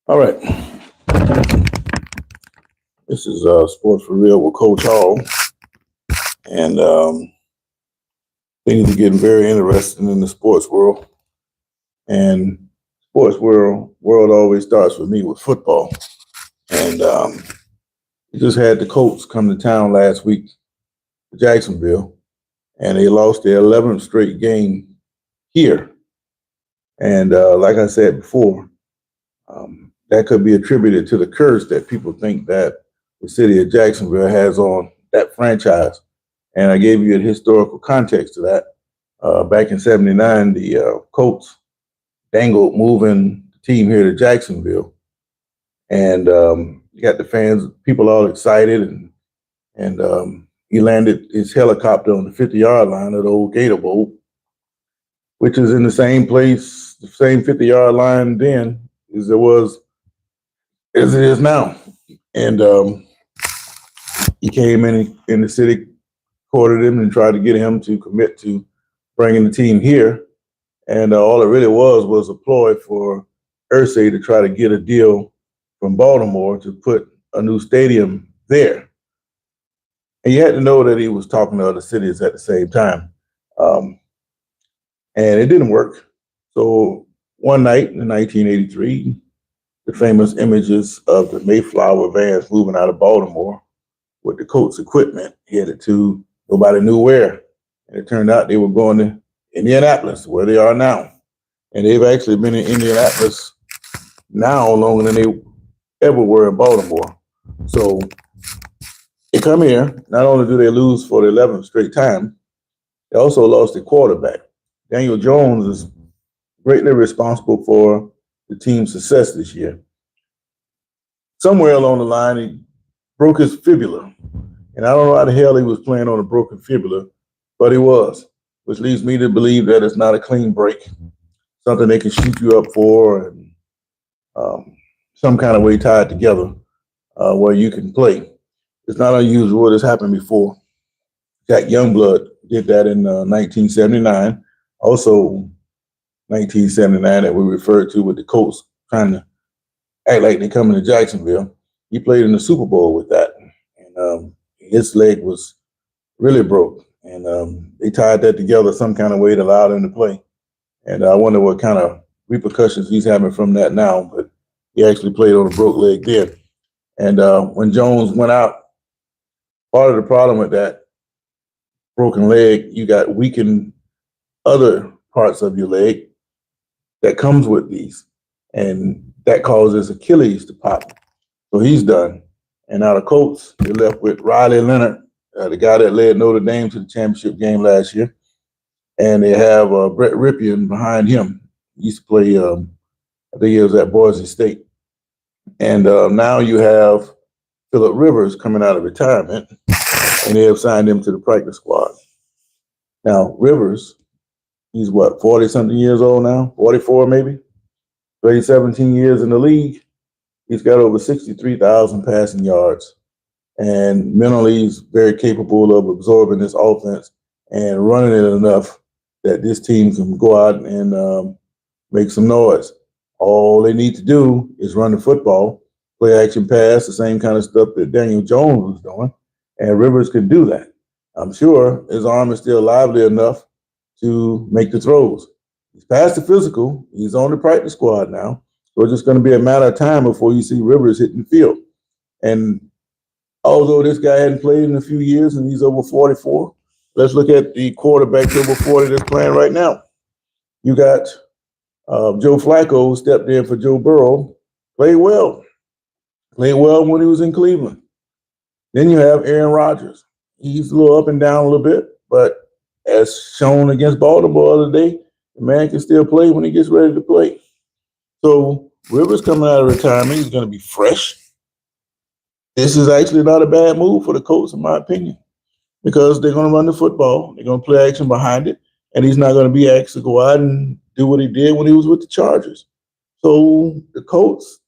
All right. This is Sports for Real with Coach Hall. And things are getting very interesting in the sports world. And sports world always starts with me with football. And we just had the Colts come to town last week to Jacksonville, and they lost their 11th straight game here. And like I said before, that could be attributed to the curse that people think that the city of Jacksonville has on that franchise. And I gave you a historical context to that. Back in '79, the Colts dangled moving the team here to Jacksonville. And you got the fans, people all excited. And he landed his helicopter on the 50-yard line of the old Gator Bowl, which is in the same place, the same 50-yard line then as it is now. And he came in the city, courted him, and tried to get him to commit to bringing the team here. And all it really was a ploy for Irsay to try to get a deal from Baltimore to put a new stadium there. And you had to know that he was talking to other cities at the same time. And it didn't work. So one night in 1983, the famous images of the Mayflower vans moving out of Baltimore with the Colts equipment headed to nobody knew where. And it turned out they were going to Indianapolis, where they are now. And they've actually been in Indianapolis now longer than they ever were in Baltimore. So they come here. Not only do they lose for the 11th straight time, they also lost their quarterback. Daniel Jones is greatly responsible for the team's success this year. Somewhere along the line, he broke his fibula. And I don't know how the hell he was playing on a broken fibula, but he was, which leads me to believe that it's not a clean break, something they can shoot you up for, and some kind of way tied together where you can play. It's not unusual. It's happened before. Jack Youngblood did that in 1979. Also, 1979 that we referred to with the Colts trying to act like they're coming to Jacksonville. He played in the Super Bowl with that. And his leg was really broke. And they tied that together some kind of way to allow him to play. And I wonder what kind of repercussions he's having from that now. But he actually played on a broke leg then. And when Jones went out, part of the problem with that broken leg, you got weakened other parts of your leg that comes with these. And that causes Achilles to pop. So he's done. And now the Colts, they're left with Riley Leonard, the guy that led Notre Dame to the championship game last year. And they have Brett Ripien behind him. He used to play, I think he was at Boise State. And now you have Philip Rivers coming out of retirement, and they have signed him to the practice squad. Now, Rivers, he's what, 40-something years old now? 44 maybe? Played 17 years in the league. He's got over 63,000 passing yards. And mentally, he's very capable of absorbing this offense and running it enough that this team can go out and make some noise. All they need to do is run the football, play action pass, the same kind of stuff that Daniel Jones was doing. And Rivers can do that. I'm sure his arm is still lively enough to make the throws. He's past the physical. He's on the practice squad now. So it's just going to be a matter of time before you see Rivers hitting the field. And although this guy hadn't played in a few years and he's over 44, let's look at the quarterback over 40 that's playing right now. You got Joe Flacco stepped in for Joe Burrow, played well when he was in Cleveland. Then you have Aaron Rodgers. He's a little up and down a little bit, but as shown against Baltimore the other day, the man can still play when he gets ready to play. So Rivers coming out of retirement, he's going to be fresh. This is actually not a bad move for the Colts, in my opinion, because they're going to run the football. They're going to play action behind it, and he's not going to be asked to go out and do what he did when he was with the Chargers. So the Colts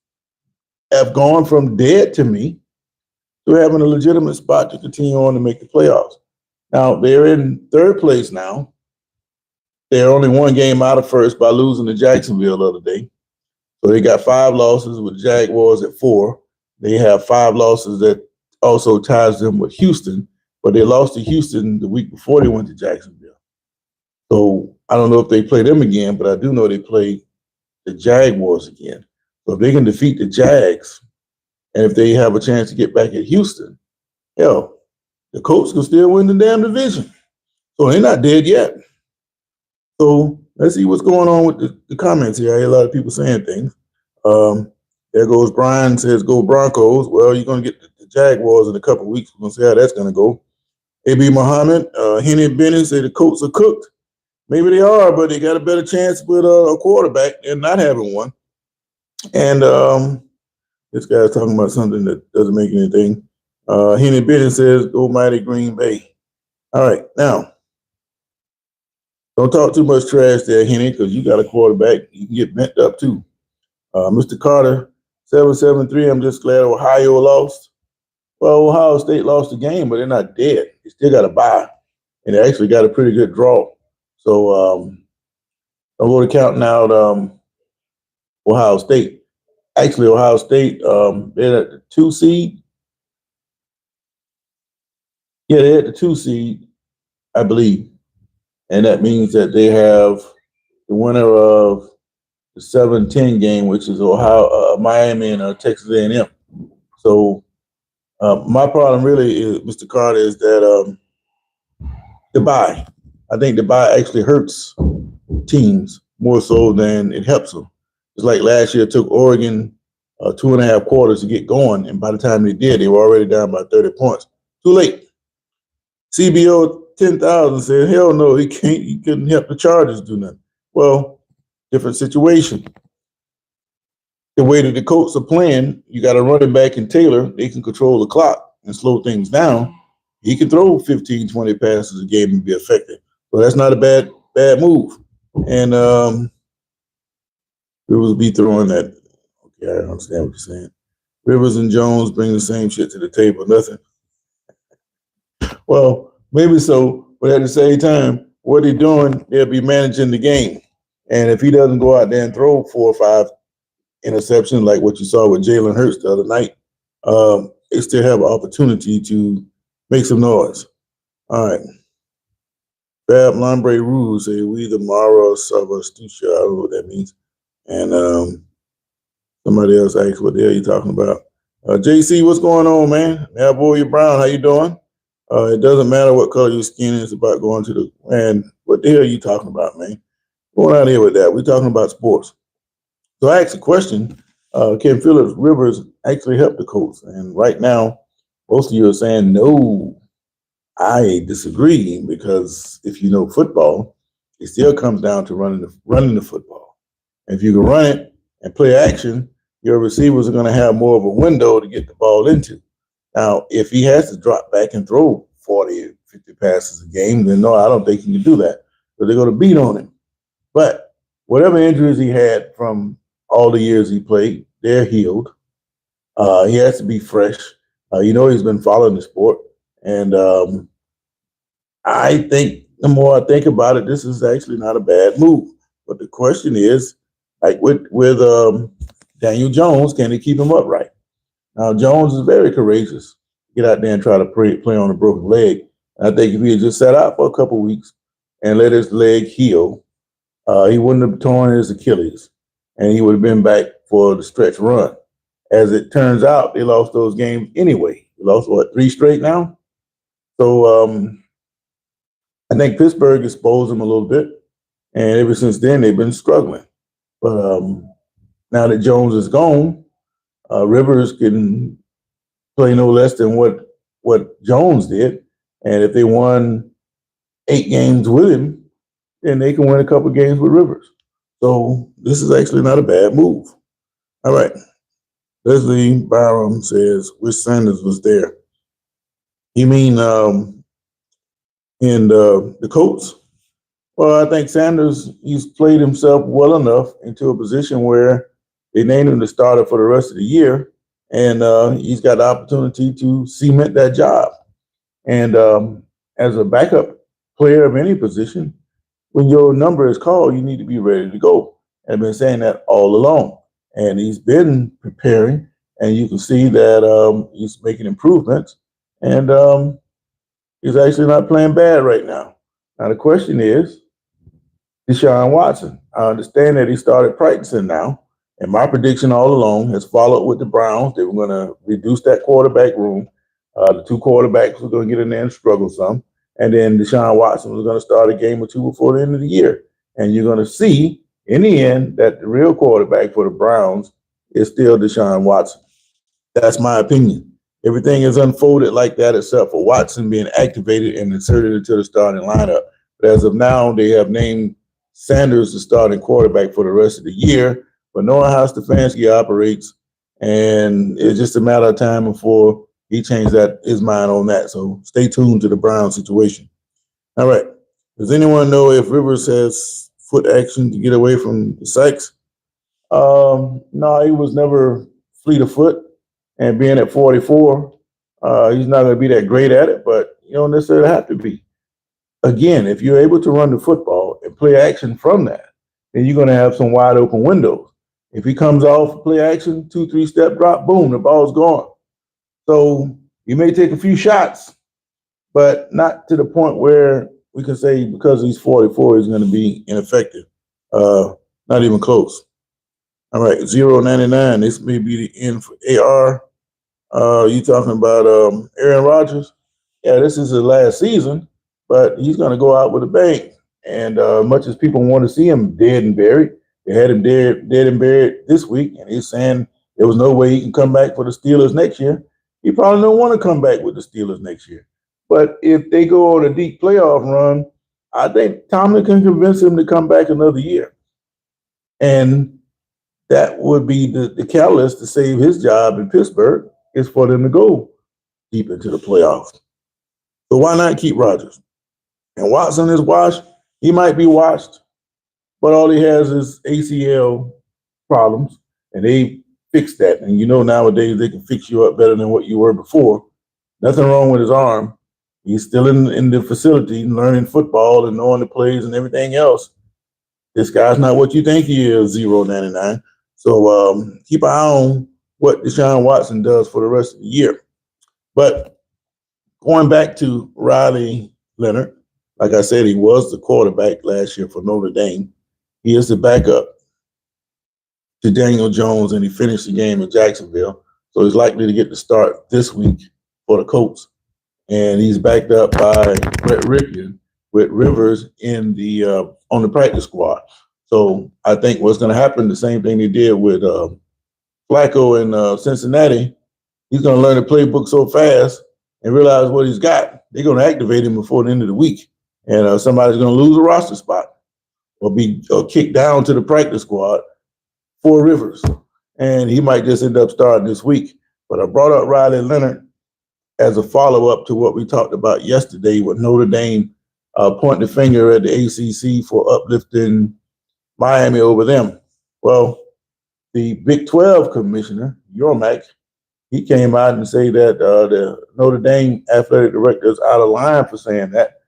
have gone from dead to me to having a legitimate spot to continue on to make the playoffs. Now, they're in third place now. They're only one game out of first by losing to Jacksonville the other day. So they got 5 losses with Jaguars at 4. They have 5 losses that also ties them with Houston, but they lost to Houston the week before they went to Jacksonville. So I don't know if they play them again, but I do know they play the Jaguars again. So if they can defeat the Jags, and if they have a chance to get back at Houston, hell, the Colts can still win the damn division. So they're not dead yet. So let's see what's going on with the comments here. I hear a lot of people saying things. There goes Brian, says go Broncos. Well, you're going to get the Jaguars in a couple of weeks. We're going to see how that's going to go. A.B. Muhammad, Henny Bennett say the Colts are cooked. Maybe they are, but they got a better chance with a quarterback than not having one. And this guy's talking about something that doesn't make anything. Henny Bennett says, go mighty Green Bay. All right, now, don't talk too much trash there, Henny, because you got a quarterback. You can get bent up, too. Mr. Carter, 773, I'm just glad Ohio lost. Well, Ohio State lost the game, but they're not dead. They still got a bye, and they actually got a pretty good draw. So I'm going to count out Ohio State. Actually, Ohio State, they're at the 2 seed. Yeah, they're at the 2 seed, I believe. And that means that they have the winner of the 7-10 game, which is Ohio, Miami, and Texas A&M. So my problem really is, Mr. Carter, is that the bye. I think the bye actually hurts teams more so than it helps them. It's like last year it took Oregon 2.5 quarters to get going, and by the time they did, they were already down by 30 points. Too late. CBO 10,000 said, hell no, he can't. He couldn't help the Chargers do nothing. Well, different situation. The way that the Colts are playing, you got a running back in Taylor. They can control the clock and slow things down. He can throw 15, 20 passes a game and be effective. So that's not a bad move. And Rivers be throwing that. Okay, I understand what you're saying. Rivers and Jones bring the same shit to the table. Nothing. Well, maybe so, but at the same time, what he's doing, they'll be managing the game. And if he doesn't go out there and throw 4 or 5 interceptions like what you saw with Jalen Hurts the other night, they still have an opportunity to make some noise. All right. Fab Lambre Rouge say, we the Mara Savastusha. I don't know what that means. And somebody else asked, what the hell are you talking about? JC, what's going on, man? Now, boy, Brown, how you doing? It doesn't matter what color your skin is, about going to the, man, what the hell are you talking about, man? Going out here with that. We're talking about sports. So I asked a question. Can Phillips Rivers actually help the Colts? And right now, most of you are saying no. I disagree, because if you know football, it still comes down to running the football. And if you can run it and play action, your receivers are going to have more of a window to get the ball into. Now, if he has to drop back and throw 40, 50 passes a game, then no, I don't think he can do that. So they're going to beat on him. But whatever injuries he had from all the years he played, they're healed. He has to be fresh. He's been following the sport. And I think the more I think about it, this is actually not a bad move. But the question is, like with Daniel Jones, can they keep him upright? Now, Jones is very courageous. Get out there and try to play on a broken leg. I think if he had just sat out for a couple of weeks and let his leg heal, he wouldn't have torn his Achilles, and he would have been back for the stretch run. As it turns out, they lost those games anyway. They lost, 3 straight now? So I think Pittsburgh exposed them a little bit, and ever since then, they've been struggling. But now that Jones is gone, Rivers can play no less than what Jones did. And if they won 8 games with him, then they can win a couple games with Rivers. So this is actually not a bad move. All right. Leslie Byram says, wish Sanders was there. You mean in the Colts? Well, I think Sanders, he's played himself well enough into a position where they named him the starter for the rest of the year, and he's got the opportunity to cement that job. And as a backup player of any position, when your number is called, you need to be ready to go. And I've been saying that all along. and he's been preparing, and you can see that he's making improvements, and he's actually not playing bad right now. Now the question is, Deshaun Watson. I understand that he started practicing now, and my prediction all along has followed with the Browns. They were going to reduce that quarterback room. The two quarterbacks were going to get in there and struggle some, and then Deshaun Watson was going to start a game or two before the end of the year. And you're going to see in the end that the real quarterback for the Browns is still Deshaun Watson. That's my opinion. Everything is unfolded like that except for Watson being activated and inserted into the starting lineup. But as of now, they have named Sanders the starting quarterback for the rest of the year. But knowing how Stefanski operates, and it's just a matter of time before he changed his mind on that. So stay tuned to the Brown situation. All right. Does anyone know if Rivers has foot action to get away from the Sykes? No, he was never fleet of foot, and being at 44, he's not going to be that great at it, but you don't necessarily have to be. Again, if you're able to run the football and play action from that, then you're going to have some wide open windows. If he comes off play action, 2-3 step drop, boom, the ball's gone. So you may take a few shots, but not to the point where we can say because he's 44, he's going to be ineffective. Not even close. All right, 0.99. This may be the end for AR. You talking about Aaron Rodgers? Yeah, this is his last season, but he's going to go out with a bang. And much as people want to see him dead and buried, they had him dead and buried this week, and he's saying there was no way he can come back for the Steelers next year. He probably don't want to come back with the Steelers next year. But if they go on a deep playoff run, I think Tomlin can convince him to come back another year. And that would be the catalyst to save his job in Pittsburgh is for them to go deep into the playoffs. So why not keep Rodgers? And Watson is washed. He might be washed, but all he has is ACL problems, and they fixed that. And you know nowadays they can fix you up better than what you were before. Nothing wrong with his arm. He's still in the facility learning football and knowing the plays and everything else. This guy's not what you think he is, 0.99. So keep an eye on what Deshaun Watson does for the rest of the year. But going back to Riley Leonard, like I said, he was the quarterback last year for Notre Dame. He is the backup to Daniel Jones, and he finished the game in Jacksonville. So he's likely to get the start this week for the Colts. And he's backed up by Brett Ripien with Rivers in the on the practice squad. So I think what's going to happen, the same thing they did with Flacco in Cincinnati, he's going to learn the playbook so fast and realize what he's got. They're going to activate him before the end of the week. And somebody's going to lose a roster spot or be kicked down to the practice squad for Rivers. And he might just end up starting this week. But I brought up Riley Leonard as a follow-up to what we talked about yesterday with Notre Dame pointing the finger at the ACC for uplifting Miami over them. Well, the Big 12 commissioner, Yormack, he came out and said that the Notre Dame athletic director is out of line for saying that,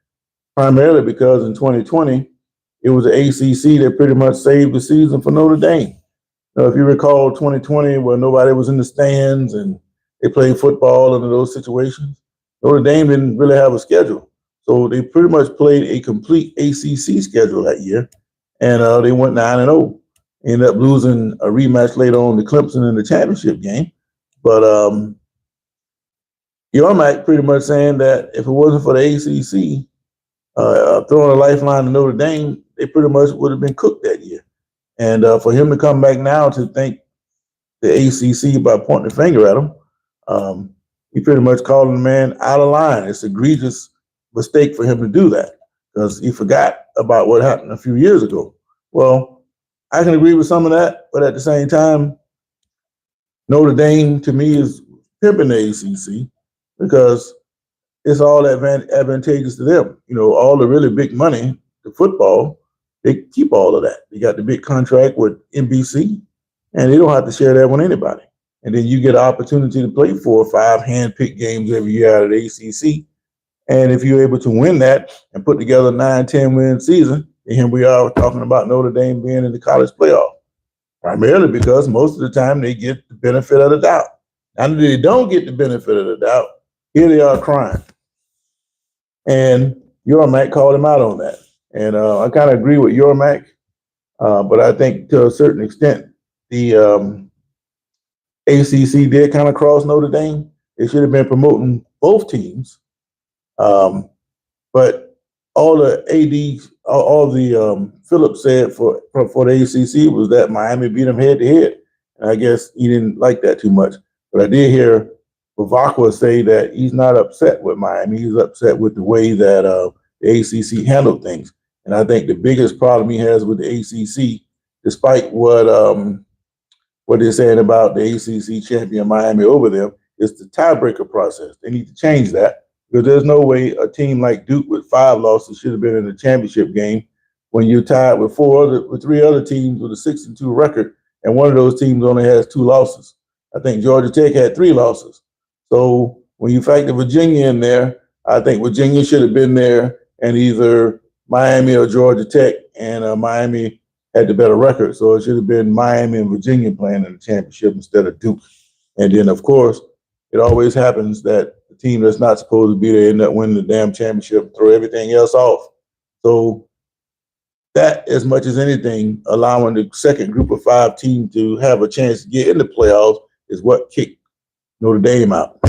primarily because in 2020, it was the ACC that pretty much saved the season for Notre Dame. Now, if you recall 2020, where nobody was in the stands and they played football under those situations, Notre Dame didn't really have a schedule. So they pretty much played a complete ACC schedule that year, and they went 9-0. Ended up losing a rematch later on to Clemson in the championship game. But Yormack pretty much saying that if it wasn't for the ACC throwing a lifeline to Notre Dame, they pretty much would have been cooked that year. And for him to come back now to thank the ACC by pointing the finger at him, he pretty much calling the man out of line. It's an egregious mistake for him to do that because he forgot about what happened a few years ago. Well, I can agree with some of that, but at the same time, Notre Dame to me is pimping the ACC because it's all advantageous to them. You know, all the really big money, the football, they keep all of that. They got the big contract with NBC, and they don't have to share that with anybody. And then you get an opportunity to play 4 or 5 hand-picked games every year out of the ACC. And if you're able to win that and put together a 9-10 win season, and here we are talking about Notre Dame being in the college playoff. primarily because most of the time they get the benefit of the doubt. And if they don't get the benefit of the doubt, here they are crying. And Yormac called him out on that. And I kind of agree with Yormac, but I think to a certain extent, the ACC did kind of cross Notre Dame. They should have been promoting both teams. But all the AD, all the Phillips said for the ACC was that Miami beat them head to head. And I guess he didn't like that too much. But I did hear Bavacqua say that he's not upset with Miami. He's upset with the way that the ACC handled things. And I think the biggest problem he has with the ACC, despite what they're saying about the ACC champion Miami over them, is the tiebreaker process. They need to change that because there's no way a team like Duke with 5 losses should have been in the championship game when you're tied with 3 other teams with a 6-2 record, and one of those teams only has 2 losses. I think Georgia Tech had 3 losses. So when you factor Virginia in there, I think Virginia should have been there, and either Miami or Georgia Tech, and Miami had the better record. So it should have been Miami and Virginia playing in the championship instead of Duke. And then, of course, it always happens that the team that's not supposed to be there end up winning the damn championship and throw everything else off. So that, as much as anything, allowing the second group of 5 team to have a chance to get in the playoffs is what kicked Notre Dame out.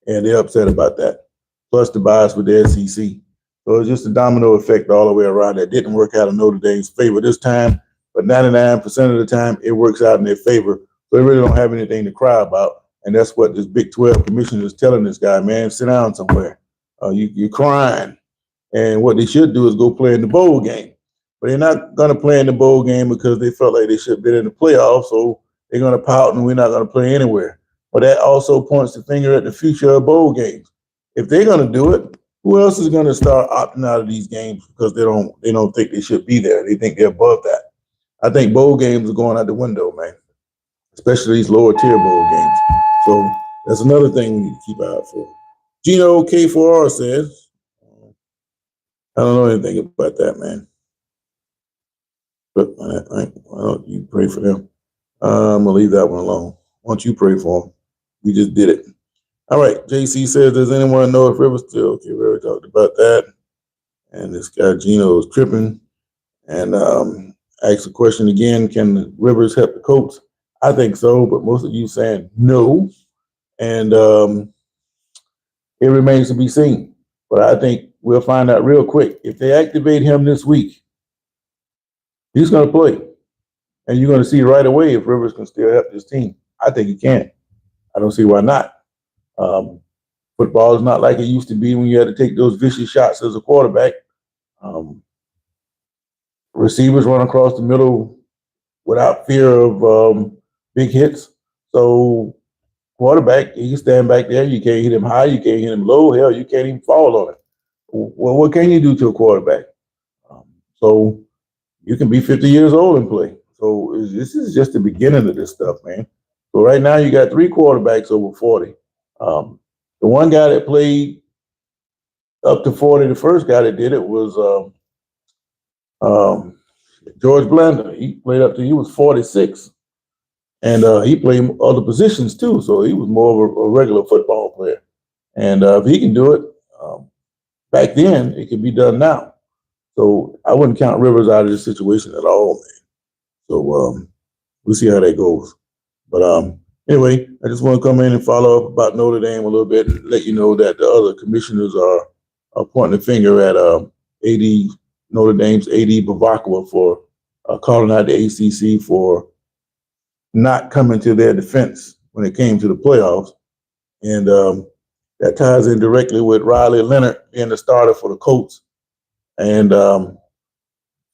And they're upset about that. Plus the bias with the SEC. So it's just a domino effect all the way around that didn't work out in Notre Dame's favor this time, but 99% of the time it works out in their favor. So they really don't have anything to cry about. And that's what this Big 12 commissioner is telling this guy, man, sit down somewhere. You're crying. And what they should do is go play in the bowl game. But they're not going to play in the bowl game because they felt like they should have been in the playoffs. So they're going to pout and we're not going to play anywhere. But that also points the finger at the future of bowl games. If they're going to do it, who else is going to start opting out of these games because they don't think they should be there? They think they're above that. I think bowl games are going out the window, man, especially these lower tier bowl games. So that's another thing we need to keep an eye out for. Gino K4R says, I don't know anything about that, man. But why don't you pray for them? I'm going to leave that one alone. Why don't you pray for them? We just did it. All right. JC says, does anyone know if Rivers still? Okay, we already talked about that. And this guy Gino is tripping. And asked the question again, can the Rivers help the Colts? I think so, but most of you saying no. And it remains to be seen. But I think we'll find out real quick. If they activate him this week, he's going to play. And you're going to see right away if Rivers can still help this team. I think he can. I don't see why not. Football is not like it used to be when you had to take those vicious shots as a quarterback. Receivers run across the middle without fear of big hits. So quarterback, he can stand back there. You can't hit him high. You can't hit him low. Hell, you can't even fall on it. Well, what can you do to a quarterback? So you can be 50 years old and play. So this is just the beginning of this stuff, man. So right now you got 3 quarterbacks over 40. The one guy that played up to 40, the first guy that did it was George Blanda. He played up to, he was 46. And he played other positions too. So he was more of a regular football player. And if he can do it back then, it can be done now. So I wouldn't count Rivers out of this situation at all, man. So we'll see how that goes. But anyway, I just want to come in and follow up about Notre Dame a little bit and let you know that the other commissioners are pointing the finger at AD Notre Dame's AD Bavacqua for calling out the ACC for not coming to their defense when it came to the playoffs. And that ties in directly with Riley Leonard being the starter for the Colts and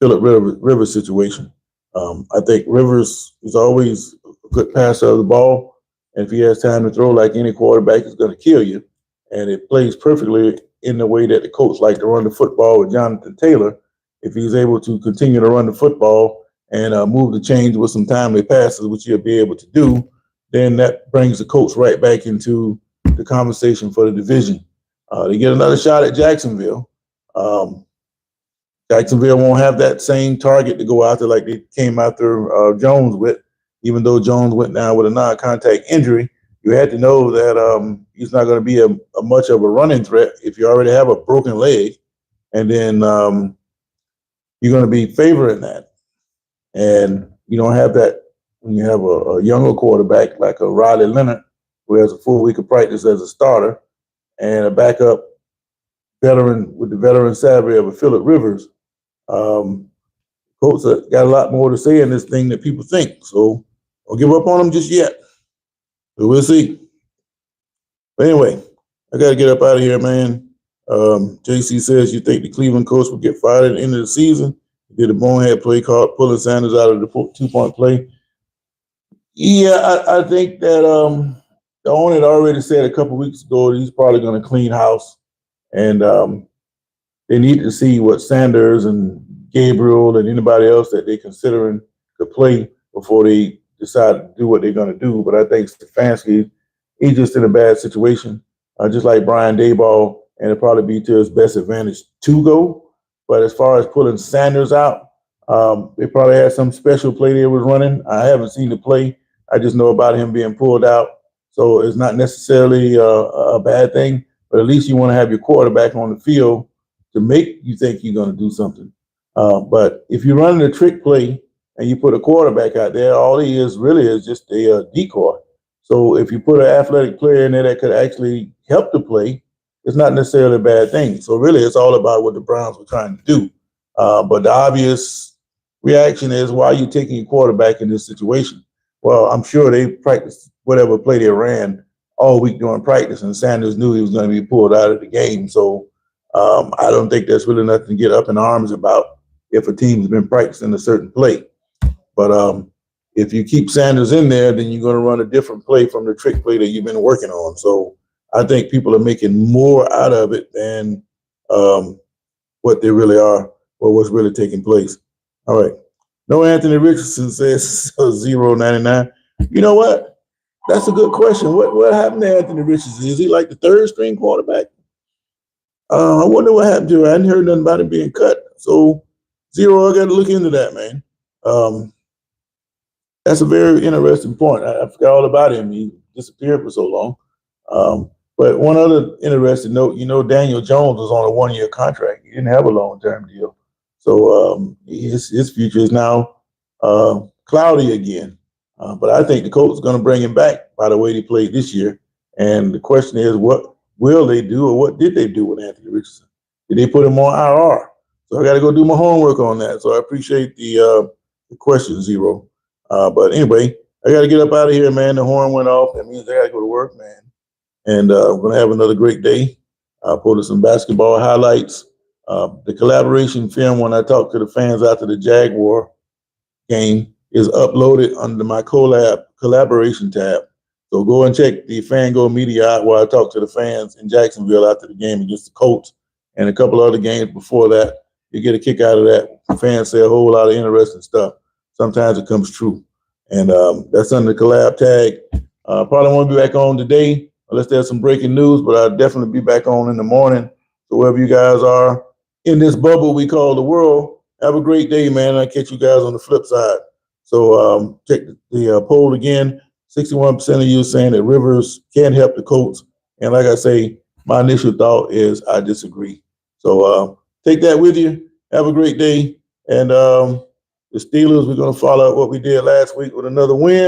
Philip Rivers situation. I think Rivers is always a good passer of the ball. And if he has time to throw like any quarterback, he's going to kill you. And it plays perfectly in the way that the Colts like to run the football with Jonathan Taylor. If he's able to continue to run the football and move the chains with some timely passes, which he'll be able to do, then that brings the Colts right back into the conversation for the division. They get another shot at Jacksonville. Jacksonville won't have that same target to go after like they came after Jones with. even though Jones went down with a non-contact injury, you had to know that he's not going to be a much of a running threat if you already have a broken leg, and then you're going to be favoring that. And you don't have that when you have a younger quarterback like a Riley Leonard, who has a full week of practice as a starter, and a backup veteran with the veteran savvy of a Philip Rivers. Um, Colts got a lot more to say in this thing than people think. So don't give up on them just yet. So we'll see. But anyway, I got to get up out of here, man. JC says you think the Cleveland coach will get fired at the end of the season. He did a bonehead play called pulling Sanders out of the 2-point play. Yeah, I think that the owner had already said a couple weeks ago that he's probably going to clean house. And they need to see what Sanders and Gabriel and anybody else that they're considering to play before they decide to do what they're going to do. But I think Stefanski, he's just in a bad situation, just like Brian Daboll, and it'll probably be to his best advantage to go. But as far as pulling Sanders out, they probably had some special play they was running. I haven't seen the play. I just know about him being pulled out. So it's not necessarily a bad thing, but at least you want to have your quarterback on the field to make you think you're going to do something. But if you're running a trick play and you put a quarterback out there, all he is really is just a decoy. So if you put an athletic player in there that could actually help the play, it's not necessarily a bad thing. So really, it's all about what the Browns were trying to do. But the obvious reaction is, why are you taking your quarterback in this situation? Well, I'm sure they practiced whatever play they ran all week during practice, and Sanders knew he was going to be pulled out of the game. So I don't think there's really nothing to get up in arms about if a team's been practicing a certain play. But if you keep Sanders in there, then you're going to run a different play from the trick play that you've been working on. So I think people are making more out of it than what they really are or what's really taking place. All right. No, Anthony Richardson says 0.99. You know what? That's a good question. What happened to Anthony Richardson? Is he like the third string quarterback? I wonder what happened to him. I hadn't heard nothing about him being cut. So, Zero, I got to look into that, man. That's a very interesting point. I forgot all about him. He disappeared for so long. But one other interesting note, Daniel Jones was on a 1-year contract. He didn't have a long-term deal. So his future is now cloudy again. But I think the Colts are going to bring him back by the way they played this year. And the question is, what will they do, or what did they do with Anthony Richardson? Did they put him on IR? So I got to go do my homework on that. So I appreciate the question, Zero. But anyway, I got to get up out of here, man. The horn went off. That means I got to go to work, man. And we're going to have another great day. I posted some basketball highlights. The collaboration film, when I talked to the fans after the Jaguar game, is uploaded under my collaboration tab. So go and check the Fango Media out where I talked to the fans in Jacksonville after the game against the Colts and a couple other games before that. You get a kick out of that. The fans say a whole lot of interesting stuff. Sometimes it comes true. And that's under the collab tag. Probably won't be back on today unless there's some breaking news, but I'll definitely be back on in the morning. So wherever you guys are in this bubble we call the world, have a great day, man. I'll catch you guys on the flip side. So check the poll again. 61% of you saying that Rivers can't help the Colts. And like I say, my initial thought is I disagree. So take that with you. Have a great day. And the Steelers, we're going to follow up what we did last week with another win.